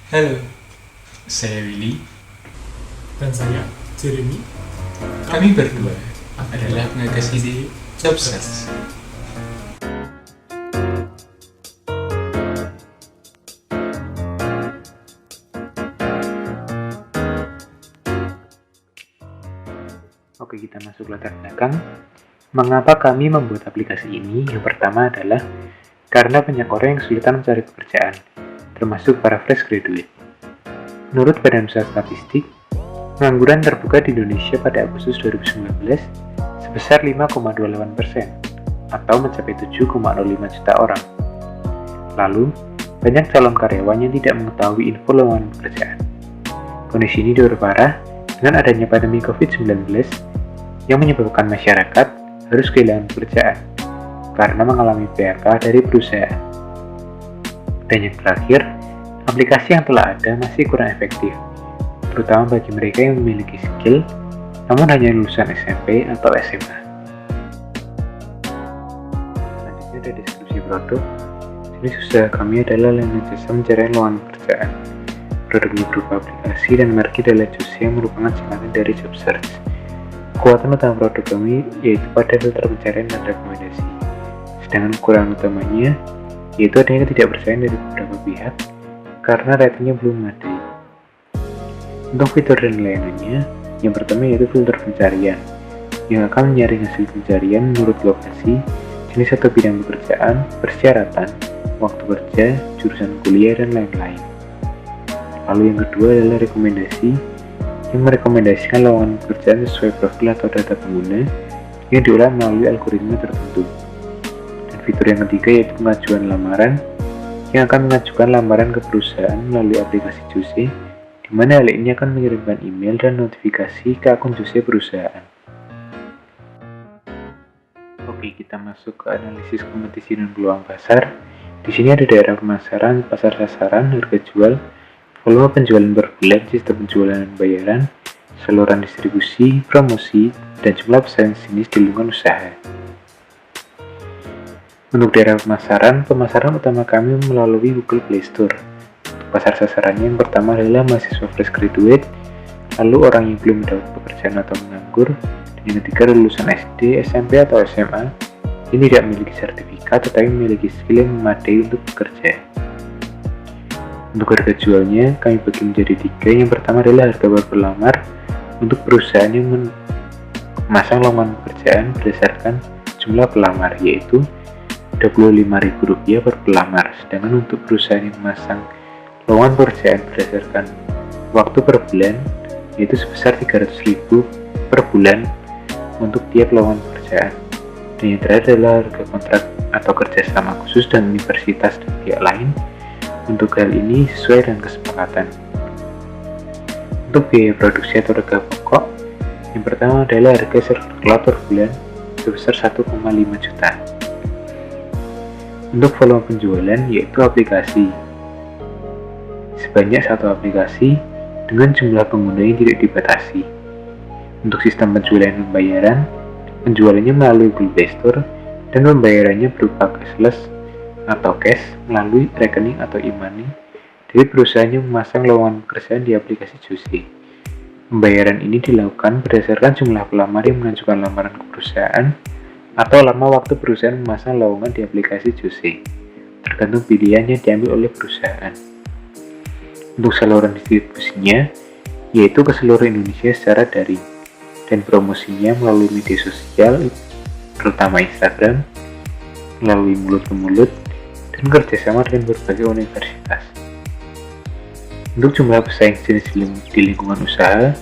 Halo, saya Willy. Dan saya, Jeremy. Kami berdua adalah pengagas ide Jobsearch. Oke, kita masuk latar belakang. Mengapa kami membuat aplikasi ini? Yang pertama adalah karena banyak orang yang kesulitan mencari pekerjaan, termasuk para fresh graduate. Menurut Badan Pusat Statistik, pengangguran terbuka di Indonesia pada Agustus 2019 sebesar 5,28% atau mencapai 7,05 juta orang. Lalu, banyak calon karyawan yang tidak mengetahui info lowongan pekerjaan. Kondisi ini diperparah dengan adanya pandemi COVID-19 yang menyebabkan masyarakat harus kehilangan pekerjaan karena mengalami PHK dari perusahaan. Dan yang terakhir, aplikasi yang telah ada masih kurang efektif, terutama bagi mereka yang memiliki skill namun hanya lulusan SMP atau SMA. Selanjutnya ada deskripsi produk. Jenis usaha kami adalah layanan jasa pencarian lowongan pekerjaan. Produknya berupa aplikasi dan mereknya adalah Jose yang merupakan singkatan dari Jobsearch. Kekuatan utama produk kami yaitu pada filter pencarian dan rekomendasi. Sedangkan kekurangan utamanya yaitu adanya ketidakpercayaan dari beberapa pihak karena ratingnya belum memadai. Untuk fitur dan layanannya, yang pertama yaitu filter pencarian yang akan menyaring hasil pencarian menurut lokasi, jenis atau bidang pekerjaan, persyaratan, waktu kerja, jurusan kuliah, dan lain-lain. Lalu yang kedua adalah rekomendasi yang merekomendasikan lowongan pekerjaan sesuai profil atau data pengguna yang diolah melalui algoritma tertentu. Dan fitur yang ketiga yaitu pengajuan lamaran yang akan mengajukan lamaran ke perusahaan melalui aplikasi Jose, di mana hal ini akan mengirimkan email dan notifikasi ke akun Jose perusahaan. Oke, kita masuk ke analisis kompetisi dan peluang pasar. Di sini ada daerah pemasaran, pasar sasaran, harga jual, volume penjualan per bulan, sistem penjualan dan bayaran, saluran distribusi, promosi, dan jumlah pesaing jenis di lingkungan usaha. Untuk daerah pemasaran utama kami melalui Google Play Store. Untuk pasar sasarannya yang pertama adalah mahasiswa fresh graduate, lalu orang yang belum mendapat pekerjaan atau menganggur, dan yang ketiga lulusan SD, SMP, atau SMA yang tidak memiliki sertifikat tetapi memiliki skill yang memadai untuk bekerja. Untuk harga jualnya, kami bagi menjadi 3. Yang pertama adalah harga per pelamar untuk perusahaan yang memasang lowongan pekerjaan berdasarkan jumlah pelamar, yaitu Rp25.000 per pelamar. Sedangkan untuk perusahaan yang memasang lowongan pekerjaan berdasarkan waktu per bulan, yaitu sebesar Rp300.000 per bulan untuk tiap lowongan pekerjaan. Dan yang terakhir adalah harga kontrak atau kerjasama khusus dengan universitas dan pihak lain. Untuk hal ini sesuai dengan kesepakatan. Untuk biaya produksi atau harga pokok, yang pertama adalah harga server per bulan sebesar 1,5 juta. Untuk volume penjualan yaitu aplikasi, sebanyak 1 aplikasi dengan jumlah pengguna yang tidak dibatasi. Untuk sistem penjualan dan pembayaran, penjualannya melalui Google Play Store dan pembayarannya berupa cashless atau cash melalui rekening atau e-money dari perusahaan yang memasang lowongan pekerjaan di aplikasi Jose. Pembayaran ini dilakukan berdasarkan jumlah pelamar yang mengajukan lamaran ke perusahaan atau lama waktu perusahaan memasang lowongan di aplikasi Jose, tergantung pilihan yang diambil oleh perusahaan. Untuk saluran distribusinya, yaitu ke seluruh Indonesia secara daring, dan promosinya melalui media sosial, terutama Instagram, melalui mulut ke mulut, dan kerjasama dengan berbagai universitas. Untuk jumlah pesaing jenis di lingkungan usaha,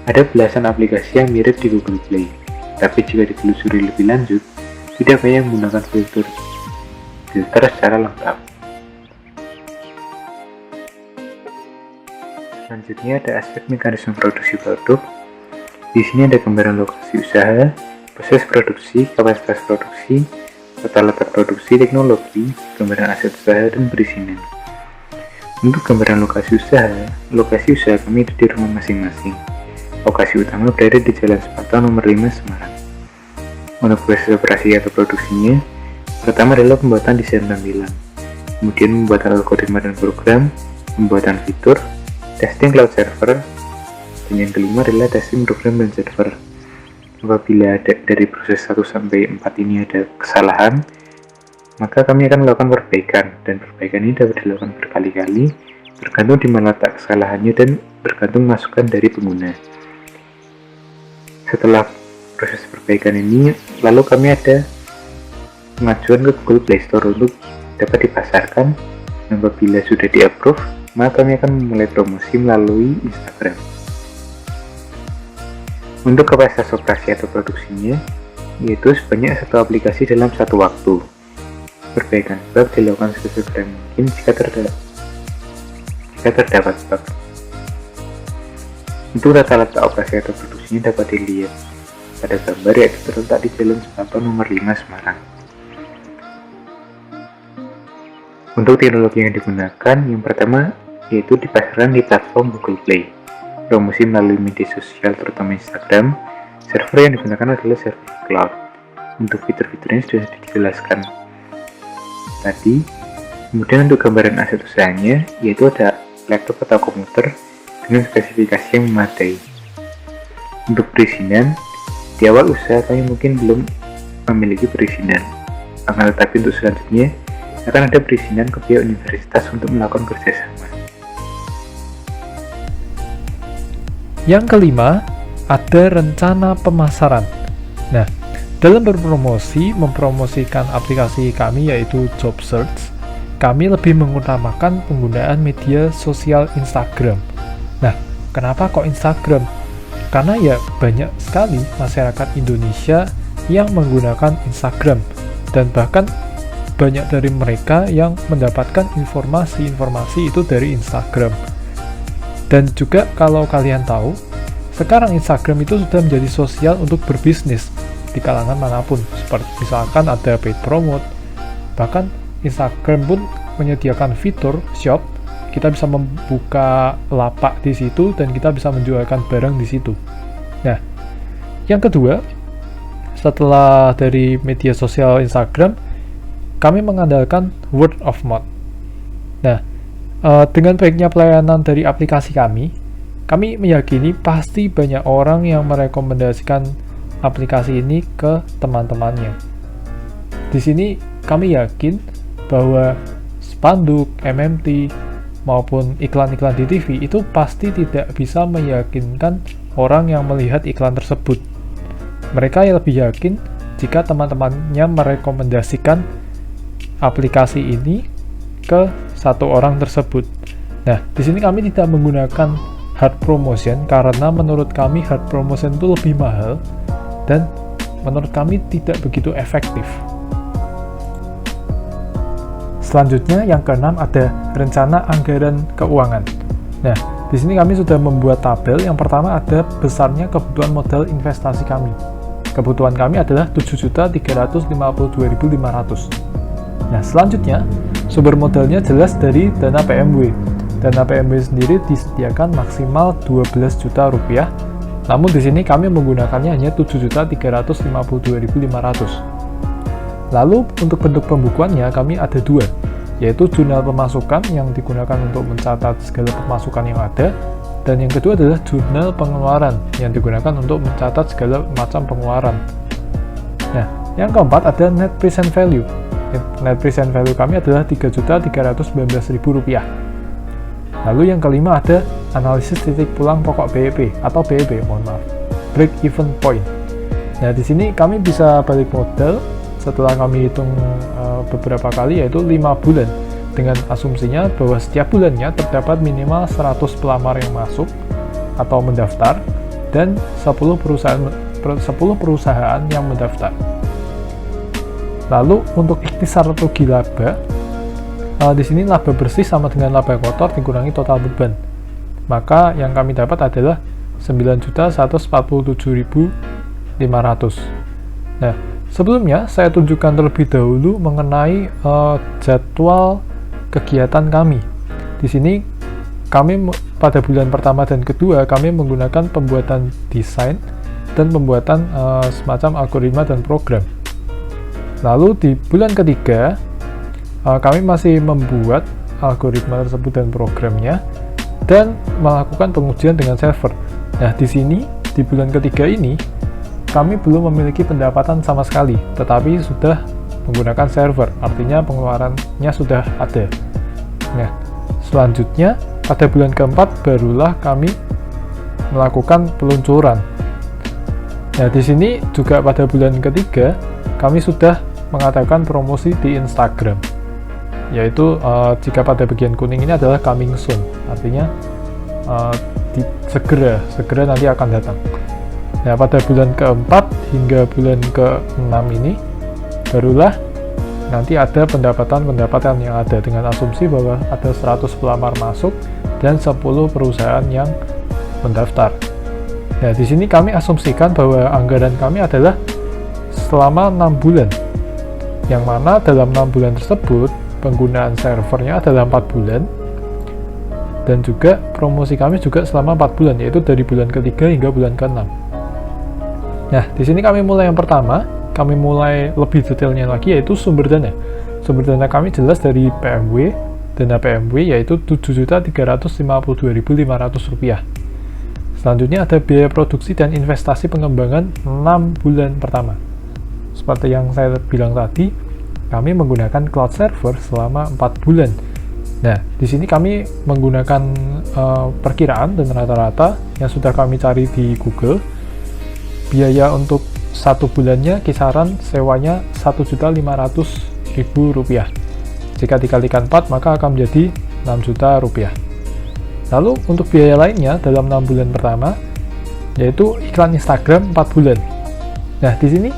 ada belasan aplikasi yang mirip di Google Play, tapi jika ditelusuri lebih lanjut, tidak banyak menggunakan filter secara lengkap. Selanjutnya ada aspek mekanisme produksi produk. Di sini ada gambaran lokasi usaha, proses produksi, kapasitas produksi, tata letak produksi, teknologi, gambaran aset usaha, dan perizinan. Untuk gambaran lokasi usaha kami ada di rumah masing-masing. Lokasi utama berada di Jalan Sepata nomor 5 Semarang. Untuk proses operasi atau produksinya, pertama adalah pembuatan desain tampilan, kemudian pembuatan algoritma dan program, pembuatan fitur, testing cloud server, dan yang kelima adalah testing program dan server. Apabila dari proses 1 sampai 4 ini ada kesalahan, maka kami akan melakukan perbaikan, dan perbaikan ini dapat dilakukan berkali-kali tergantung di mana letak kesalahannya dan bergantung masukan dari pengguna. Setelah proses perbaikan ini, lalu kami ada pengajuan ke Google Play Store untuk dapat dipasarkan, dan apabila sudah di-approve, maka kami akan memulai promosi melalui Instagram. Untuk kapasitas operasi atau produksinya, yaitu sebanyak 1 aplikasi dalam 1 waktu. Perbaikan bug dilakukan sesegera mungkin jika terdapat bug. Untuk tata letak operasi atau produksinya dapat dilihat pada gambar, yaitu terletak di Jalan Sepapan nomor 5 Semarang. Untuk teknologi yang digunakan, yang pertama yaitu dipasarkan di platform Google Play. Promosi melalui media sosial terutama Instagram. Server yang digunakan adalah server cloud. Untuk fitur-fiturnya sudah dijelaskan tadi. Kemudian untuk gambaran aset usahanya, yaitu ada laptop atau komputer dengan spesifikasi yang memadai. Untuk perizinan, di awal usaha kami mungkin belum memiliki perizinan, akan tetapi untuk selanjutnya akan ada perizinan ke pihak universitas untuk melakukan kerjasama. Yang kelima, ada rencana pemasaran. Nah, dalam mempromosikan aplikasi kami yaitu Job Search, kami lebih mengutamakan penggunaan media sosial Instagram. Nah, kenapa kok Instagram? Karena ya banyak sekali masyarakat Indonesia yang menggunakan Instagram, dan bahkan banyak dari mereka yang mendapatkan informasi-informasi itu dari Instagram. Dan juga kalau kalian tahu, sekarang Instagram itu sudah menjadi sosial untuk berbisnis di kalangan manapun. Seperti misalkan ada paid promote, bahkan Instagram pun menyediakan fitur shop. Kita bisa membuka lapak di situ dan kita bisa menjualkan barang di situ. Nah, yang kedua, setelah dari media sosial Instagram, kami mengandalkan word of mouth. Nah, dengan baiknya pelayanan dari aplikasi kami meyakini pasti banyak orang yang merekomendasikan aplikasi ini ke teman-temannya. Di sini kami yakin bahwa spanduk, MMT, maupun iklan-iklan di TV itu pasti tidak bisa meyakinkan orang yang melihat iklan tersebut. Mereka yang lebih yakin jika teman-temannya merekomendasikan aplikasi ini ke satu orang tersebut. Nah, di sini kami tidak menggunakan hard promotion karena menurut kami hard promotion itu lebih mahal dan menurut kami tidak begitu efektif. Selanjutnya yang keenam ada rencana anggaran keuangan. Nah, di sini kami sudah membuat tabel. Yang pertama ada besarnya kebutuhan modal investasi kami. Kebutuhan kami adalah 7.352.500. Nah, selanjutnya sumber modalnya jelas dari dana PMW. Dana PMW sendiri disediakan maksimal 12 juta rupiah. Namun di sini kami menggunakannya hanya 7.352.500. Lalu untuk bentuk pembukuannya kami ada dua, yaitu jurnal pemasukan yang digunakan untuk mencatat segala pemasukan yang ada, dan yang kedua adalah jurnal pengeluaran yang digunakan untuk mencatat segala macam pengeluaran. Nah, yang keempat ada net present value. Net present value kami adalah Rp3.319.000. Lalu yang kelima ada analisis titik pulang pokok BEP atau BEP, break even point. Nah, di sini kami bisa balik modal setelah kami hitung beberapa kali, yaitu 5 bulan, dengan asumsinya bahwa setiap bulannya terdapat minimal 100 pelamar yang masuk atau mendaftar dan 10 perusahaan yang mendaftar. Lalu untuk ikhtisar rugi laba, di sini laba bersih sama dengan laba kotor dikurangi total beban. Maka yang kami dapat adalah 9.147.500. Nah, sebelumnya saya tunjukkan terlebih dahulu mengenai jadwal kegiatan kami. Di sini kami pada bulan pertama dan kedua kami menggunakan pembuatan desain dan pembuatan semacam algoritma dan program. Lalu di bulan ketiga kami masih membuat algoritma tersebut dan programnya, dan melakukan pengujian dengan server. Nah, di sini di bulan ketiga ini kami belum memiliki pendapatan sama sekali, tetapi sudah menggunakan server, artinya pengeluarannya sudah ada. Nah, selanjutnya pada bulan keempat barulah kami melakukan peluncuran. Nah, di sini juga pada bulan ketiga kami sudah mengadakan promosi di Instagram, yaitu jika pada bagian kuning ini adalah coming soon, artinya segera nanti akan datang. Nah, pada bulan keempat hingga bulan ke-6 ini barulah nanti ada pendapatan yang ada dengan asumsi bahwa ada 100 pelamar masuk dan 10 perusahaan yang mendaftar. Nah, di sini kami asumsikan bahwa anggaran kami adalah selama 6 bulan, yang mana dalam 6 bulan tersebut penggunaan servernya adalah 4 bulan, dan juga promosi kami juga selama 4 bulan, yaitu dari bulan ketiga hingga bulan ke-6. Nah, di sini kami mulai yang pertama, kami mulai lebih detailnya lagi, yaitu sumber dana. Sumber dana kami jelas dari PMW, dana PMW yaitu Rp7.352.500. Selanjutnya ada biaya produksi dan investasi pengembangan 6 bulan pertama. Seperti yang saya bilang tadi, kami menggunakan cloud server selama 4 bulan. Nah, di sini kami menggunakan perkiraan dan rata-rata yang sudah kami cari di Google. Biaya untuk 1 bulannya kisaran sewanya Rp1.500.000. Jika dikalikan 4 maka akan menjadi Rp6 juta. Lalu untuk biaya lainnya dalam 6 bulan pertama yaitu iklan Instagram 4 bulan. Nah, di sini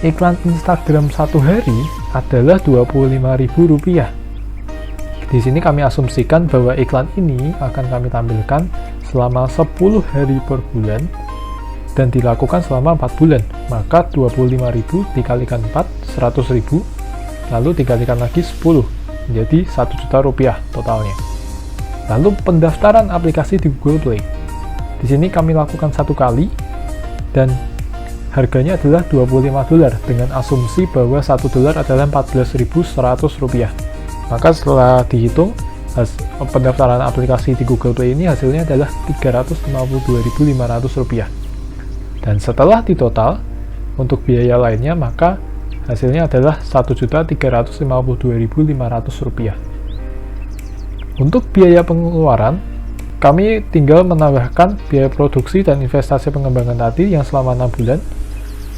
iklan Instagram 1 hari adalah Rp25.000. Di sini kami asumsikan bahwa iklan ini akan kami tampilkan selama 10 hari per bulan dan dilakukan selama 4 bulan. Maka 25.000 dikalikan 4, 100.000, lalu dikalikan lagi 10, menjadi Rp1 juta totalnya. Lalu pendaftaran aplikasi di Google Play. Di sini kami lakukan 1 kali dan harganya adalah $25 dengan asumsi bahwa $1 adalah Rp14.100. Maka setelah dihitung pendaftaran aplikasi di Google Play ini hasilnya adalah Rp352.500. Dan setelah ditotal untuk biaya lainnya maka hasilnya adalah Rp1.352.500. Untuk biaya pengeluaran, kami tinggal menambahkan biaya produksi dan investasi pengembangan tadi yang selama 6 bulan,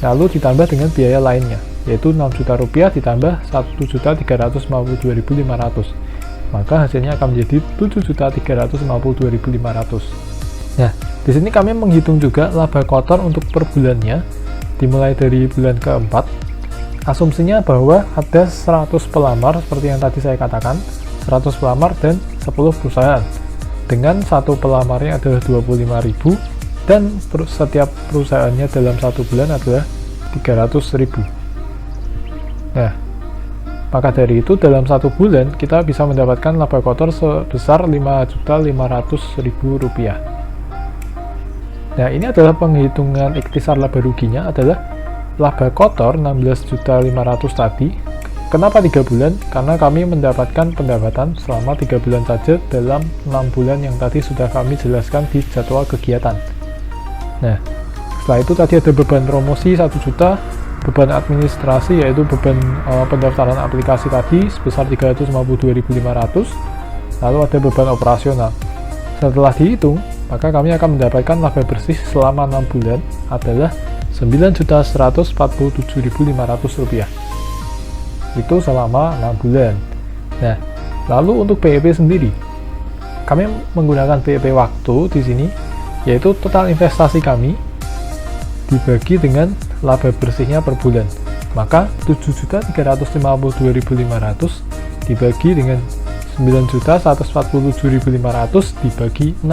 lalu ditambah dengan biaya lainnya, yaitu Rp6 juta ditambah Rp1.352.500. Maka hasilnya akan menjadi Rp7.352.500. Nah, di sini kami menghitung juga laba kotor untuk per bulannya, dimulai dari bulan keempat. Asumsinya bahwa ada 100 pelamar, seperti yang tadi saya katakan, 100 pelamar dan 10 perusahaan. Dengan satu pelamarnya adalah 25.000 dan setiap perusahaannya dalam 1 bulan adalah 300.000. Nah, maka dari itu dalam 1 bulan kita bisa mendapatkan laba kotor sebesar Rp5.500.000. Nah, ini adalah penghitungan ikhtisar laba ruginya adalah laba kotor 16.500 tadi. Kenapa 3 bulan? Karena kami mendapatkan pendapatan selama 3 bulan saja dalam 6 bulan yang tadi sudah kami jelaskan di jadwal kegiatan. Nah, setelah itu tadi ada beban promosi 1 juta, beban administrasi yaitu beban pendaftaran aplikasi tadi sebesar Rp352.500, lalu ada beban operasional. Setelah dihitung, maka kami akan mendapatkan laba bersih selama 6 bulan adalah Rp9.147.500. Itu selama 6 bulan. Nah, lalu untuk BEP sendiri, kami menggunakan BEP waktu di sini, yaitu total investasi kami dibagi dengan laba bersihnya per bulan. Maka Rp7.352.500 dibagi dengan Rp9.147.500 dibagi 6.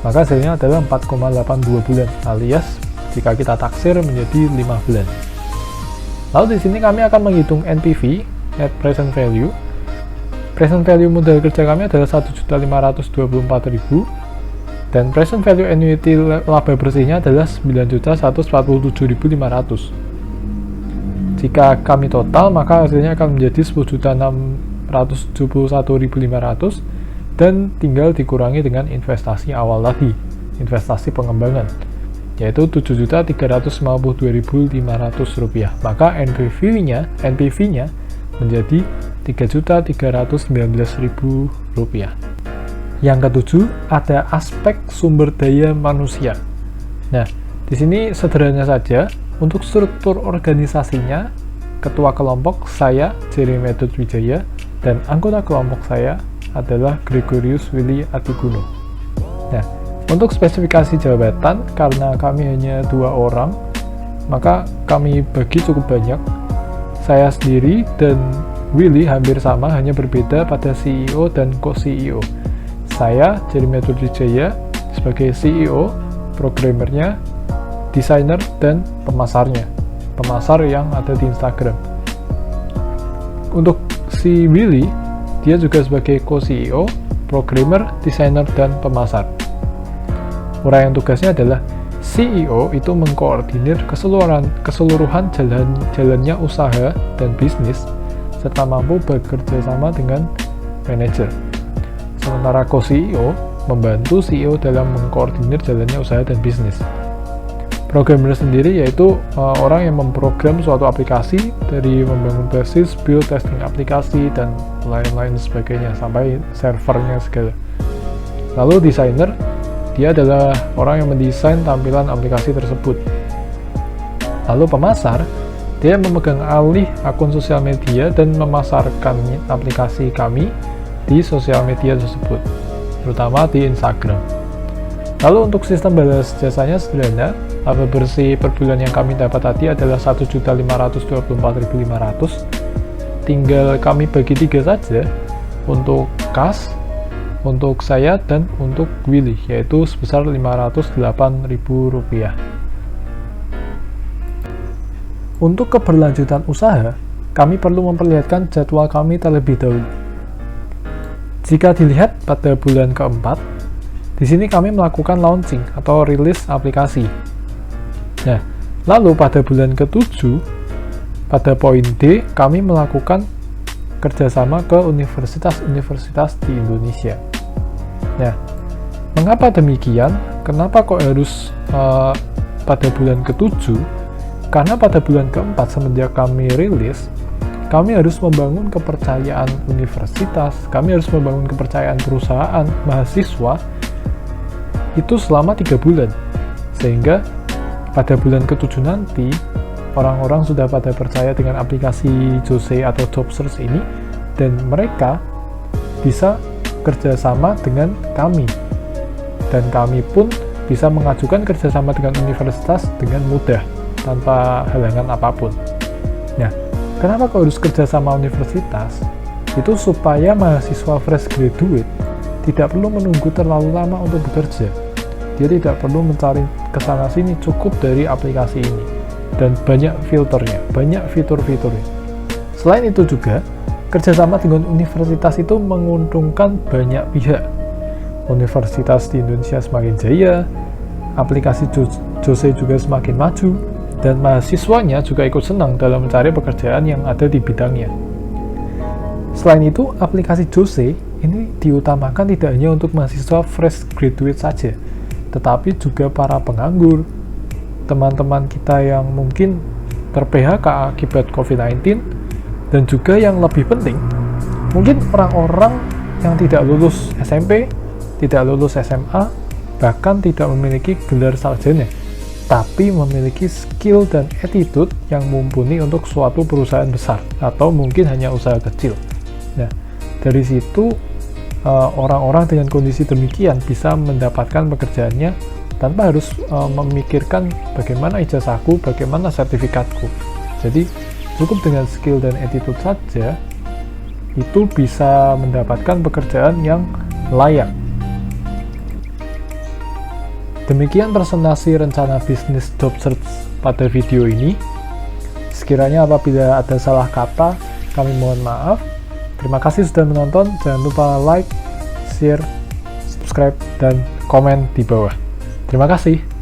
Maka hasilnya adalah 4,82 bulan, alias jika kita taksir menjadi 5 bulan. Lalu di sini kami akan menghitung NPV, Net Present Value. Present Value modal kerja kami adalah Rp1.524.000 dan Present Value Annuity laba bersihnya adalah Rp9.147.500. Jika kami total, maka hasilnya akan menjadi Rp10.600.000 471.500 dan tinggal dikurangi dengan investasi awal tadi, investasi pengembangan, yaitu Rp7.352.500. Maka NPV-nya menjadi Rp3.319.000. Yang ketujuh, ada aspek sumber daya manusia. Nah, di sini sederhana saja, untuk struktur organisasinya, ketua kelompok saya, Jeremy Edward Wijaya, dan anggota kelompok saya adalah Gregorius Willy Adiguno. Nah, untuk spesifikasi jabatan, karena kami hanya 2 orang, maka kami bagi cukup banyak. Saya sendiri dan Willy hampir sama, hanya berbeda pada CEO dan co-CEO. Saya, Jeremy Edward Wijaya, sebagai CEO, programmernya, desainer, dan pemasar yang ada di Instagram. Untuk si Willy, dia juga sebagai co-CEO, programmer, desainer, dan pemasar. Uraian tugasnya adalah CEO itu mengkoordinir keseluruhan jalannya usaha dan bisnis, serta mampu bekerja sama dengan manajer. Sementara co-CEO membantu CEO dalam mengkoordinir jalannya usaha dan bisnis. Programmer sendiri yaitu orang yang memprogram suatu aplikasi, dari membangun basis, build, testing aplikasi, dan lain-lain sebagainya, sampai servernya segala. Lalu desainer, dia adalah orang yang mendesain tampilan aplikasi tersebut. Lalu pemasar, dia memegang alih akun sosial media dan memasarkan aplikasi kami di sosial media tersebut, terutama di Instagram. Lalu untuk sistem balas jasanya sederhana, laba bersih per bulan yang kami dapat tadi adalah 1.524.500. Tinggal kami bagi 3 saja, untuk kas, untuk saya, dan untuk Willy, yaitu sebesar Rp508.000. Untuk keberlanjutan usaha, kami perlu memperlihatkan jadwal kami terlebih dahulu. Jika dilihat pada bulan keempat, di sini kami melakukan launching atau rilis aplikasi. Nah, lalu pada bulan ke-7, pada poin D, kami melakukan kerjasama ke universitas-universitas di Indonesia. Nah, mengapa demikian? Kenapa kok harus pada bulan ke-7? Karena pada bulan ke-4 semenjak kami rilis, kami harus membangun kepercayaan universitas, kami harus membangun kepercayaan perusahaan, mahasiswa, itu selama 3 bulan. Sehingga pada bulan ke-7 nanti, orang-orang sudah pada percaya dengan aplikasi Jose atau Job Search ini, dan mereka bisa kerjasama dengan kami. Dan kami pun bisa mengajukan kerjasama dengan universitas dengan mudah, tanpa halangan apapun. Nah, kenapa kau harus kerja sama universitas? Itu supaya mahasiswa fresh graduate tidak perlu menunggu terlalu lama untuk bekerja. Dia tidak perlu mencari kesana sini, cukup dari aplikasi ini. Dan banyak filternya, banyak fitur-fiturnya. Selain itu juga, kerjasama dengan universitas itu menguntungkan banyak pihak. Universitas di Indonesia semakin jaya, aplikasi Jose juga semakin maju, dan mahasiswanya juga ikut senang dalam mencari pekerjaan yang ada di bidangnya. Selain itu, aplikasi Jose ini diutamakan tidak hanya untuk mahasiswa fresh graduate saja, tetapi juga para penganggur, teman-teman kita yang mungkin ter-PHK akibat COVID-19, dan juga yang lebih penting, mungkin orang-orang yang tidak lulus SMP, tidak lulus SMA, bahkan tidak memiliki gelar sarjana, tapi memiliki skill dan attitude yang mumpuni untuk suatu perusahaan besar, atau mungkin hanya usaha kecil. Nah, dari situ orang-orang dengan kondisi demikian bisa mendapatkan pekerjaannya tanpa harus memikirkan bagaimana ijazahku, bagaimana sertifikatku. Jadi, cukup dengan skill dan attitude saja, itu bisa mendapatkan pekerjaan yang layak. Demikian presentasi rencana bisnis Job Search pada video ini. Sekiranya apabila ada salah kata, kami mohon maaf. Terima kasih sudah menonton. Jangan lupa like, share, subscribe, dan komen di bawah. Terima kasih.